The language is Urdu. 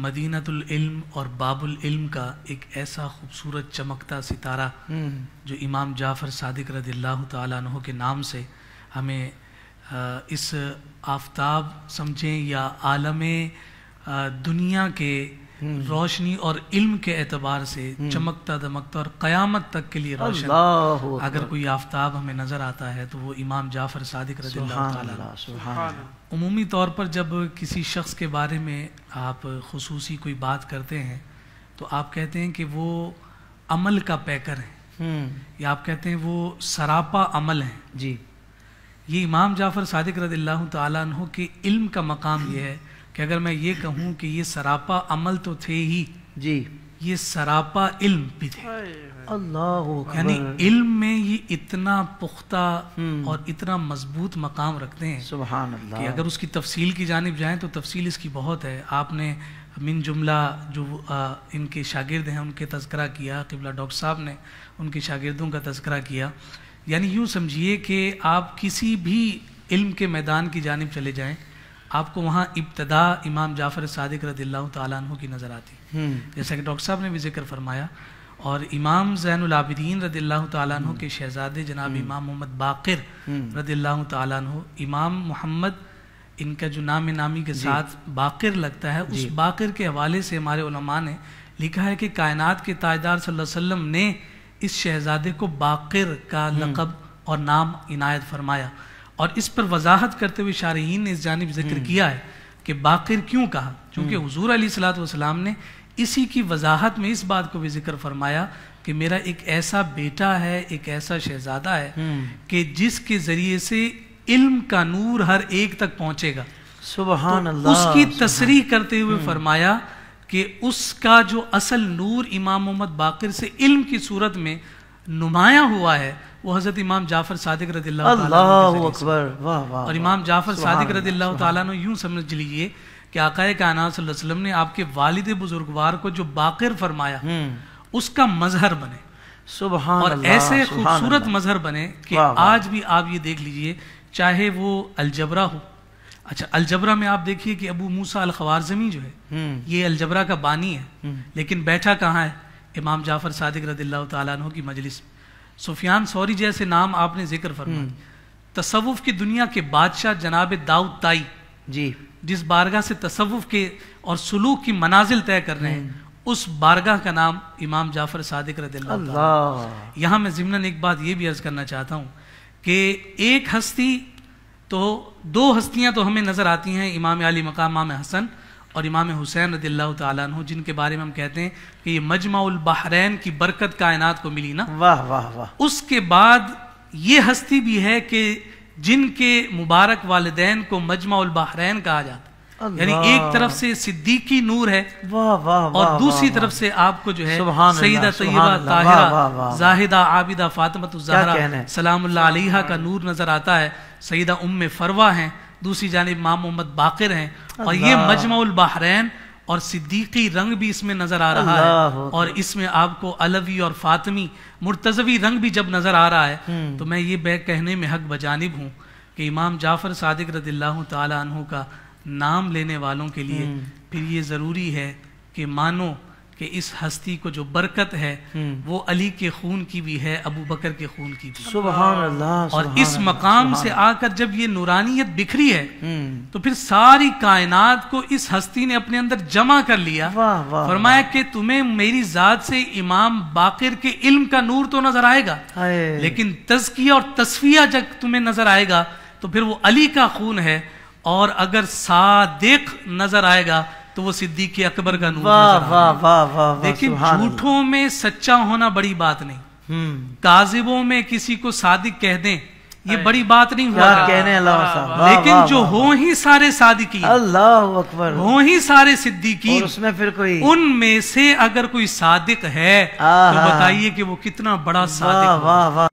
مدینۃ العلم اور باب العلم کا ایک ایسا خوبصورت چمکتا ستارہ جو امام جعفر صادق رضی اللہ تعالیٰ عنہ کے نام سے ہمیں اس آفتاب سمجھیں یا عالم دنیا کے روشنی اور علم کے اعتبار سے چمکتا دمکتا اور قیامت تک کے لیے روشن اگر کوئی آفتاب ہمیں نظر آتا ہے تو وہ امام جعفر صادق رضی اللہ تعالیٰ. عمومی طور پر جب کسی شخص کے بارے میں آپ خصوصی کوئی بات کرتے ہیں تو آپ کہتے ہیں کہ وہ عمل کا پیکر ہے یا آپ کہتے ہیں وہ سراپا عمل ہے. جی یہ امام جعفر صادق رضی اللہ تعالیٰ عنہ کے علم کا مقام یہ ہے کہ اگر میں یہ کہوں کہ یہ سراپا عمل تو تھے ہی جی یہ سراپا علم بھی تھے. اللہ یعنی علم میں یہ اتنا پختہ اور اتنا مضبوط مقام رکھتے ہیں سبحان اللہ کہ اگر اس کی تفصیل کی جانب جائیں تو تفصیل اس کی بہت ہے. آپ نے من جملہ جو ان کے شاگرد ہیں ان کے تذکرہ کیا, قبلہ ڈاکٹر صاحب نے ان کے شاگردوں کا تذکرہ کیا. یعنی یوں سمجھیے کہ آپ کسی بھی علم کے میدان کی جانب چلے جائیں آپ کو وہاں ابتدا امام جعفر صادق رضی اللہ تعالیٰ عنہ کی نظر آتی, جیسا کہ ڈاکٹر صاحب نے بھی ذکر فرمایا. اور امام زین العابدین رضی اللہ تعالیٰ عنہ کے شہزادے جناب امام محمد باقر رضی اللہ تعالیٰ عنہ, امام محمد ان کا جو نامی کے ساتھ باقر لگتا ہے, اس باقر کے حوالے سے ہمارے علماء نے لکھا ہے کہ کائنات کے تاجدار صلی اللہ علیہ وسلم نے اس شہزادے کو باقر کا لقب اور نام عنایت فرمایا. اور اس پر وضاحت کرتے ہوئے شارحین نے اس جانب ذکر کیا ہے کہ باقر کیوں کہا, چونکہ حضور علیہ السلام نے اسی کی وضاحت میں اس بات کو بھی ذکر فرمایا کہ میرا ایک ایسا بیٹا ہے, ایک ایسا شہزادہ ہے کہ جس کے ذریعے سے علم کا نور ہر ایک تک پہنچے گا. سبحان اللہ. اس کی تصریح کرتے ہوئے فرمایا کہ اس کا جو اصل نور امام محمد باقر سے علم کی صورت میں نمایاں ہوا ہے وہ حضرت امام جعفر صادق رضی اللہ تعالیٰ عنہ. اور امام جعفر صادق رضی اللہ تعالیٰ عنہ یوں سمجھ لیجئے کہ آقا کائنات صلی اللہ علیہ وسلم نے آپ کے والد بزرگوار کو جو باقر فرمایا اس کا مظہر بنے, سبحان اللہ, اور ایسے خوبصورت مظہر بنے کہ آج بھی آپ یہ دیکھ لیجئے چاہے وہ الجبرہ ہو. اچھا الجبرہ میں آپ دیکھیے کہ ابو موسیٰ الخوارزمی جو ہے یہ الجبرہ کا بانی ہے, لیکن بیٹھا کہاں ہے امام جعفر صادق رضی اللہ تعالیٰ عنہ کی مجلس. سفیان ثوری جیسے نام آپ نے ذکر فرمایا. تصوف کی دنیا کے بادشاہ جناب داؤد طائی جی جس بارگاہ سے تصوف کے اور سلوک کی منازل طے کر رہے ہیں اس بارگاہ کا نام امام جعفر صادق رضی اللہ تعالیٰ. یہاں میں ضمناً ایک بات یہ بھی عرض کرنا چاہتا ہوں کہ ایک ہستی تو دو ہستیاں تو ہمیں نظر آتی ہیں, امام علی مقام امام حسن اور امام حسین رضی اللہ تعالیٰ عنہ, جن کے بارے میں ہم کہتے ہیں کہ یہ مجمع البحرین کی برکت کائنات کو ملی نا. واہ واہ واہ. اس کے بعد یہ ہستی بھی ہے کہ جن کے مبارک والدین کو مجمع البحرین کہا جاتا, یعنی ایک طرف سے صدیقی نور ہے اور دوسری طرف سے آپ کو جو ہے سیدہ طیبہ طاہرہ زاہدہ عابدہ فاطمۃ الزہرا سلام اللہ علیہا کا نور نظر آتا ہے. سیدہ ام فروہ ہیں, دوسری جانب امام محمد باقر ہیں, اور یہ مجمع البحرین اور صدیقی رنگ بھی اس میں نظر آ رہا ہے, اور اس میں آپ کو علوی اور فاطمی مرتضوی رنگ بھی جب نظر آ رہا ہے تو میں یہ کہنے میں حق بجانب ہوں کہ امام جعفر صادق رضی اللہ تعالیٰ عنہ کا نام لینے والوں کے لیے پھر یہ ضروری ہے کہ مانو کہ اس ہستی کو جو برکت ہے وہ علی کے خون کی بھی ہے, ابو بکر کے خون کی بھی. سبحان اللہ. اور اس مقام سے آ کر جب یہ نورانیت بکھری ہے تو پھر ساری کائنات کو اس ہستی نے اپنے اندر جمع کر لیا. فرمایا کہ تمہیں میری ذات سے امام باقر کے علم کا نور تو نظر آئے گا, لیکن تزکیہ اور تصفیہ جب تمہیں نظر آئے گا تو پھر وہ علی کا خون ہے, اور اگر صادق نظر آئے گا تو وہ صدیق اکبر کا نور نظر آئے گا. لیکن جھوٹوں میں سچا ہونا بڑی بات نہیں, کاذبوں میں کسی کو صادق کہہ دیں یہ بڑی بات نہیں ہوا, لیکن جو ہوں ہی سارے صادقین, اللہ اکبر, ہوں ہی سارے صدیقین, ان میں سے اگر کوئی صادق ہے تو بتائیے کہ وہ کتنا بڑا صادق ہے.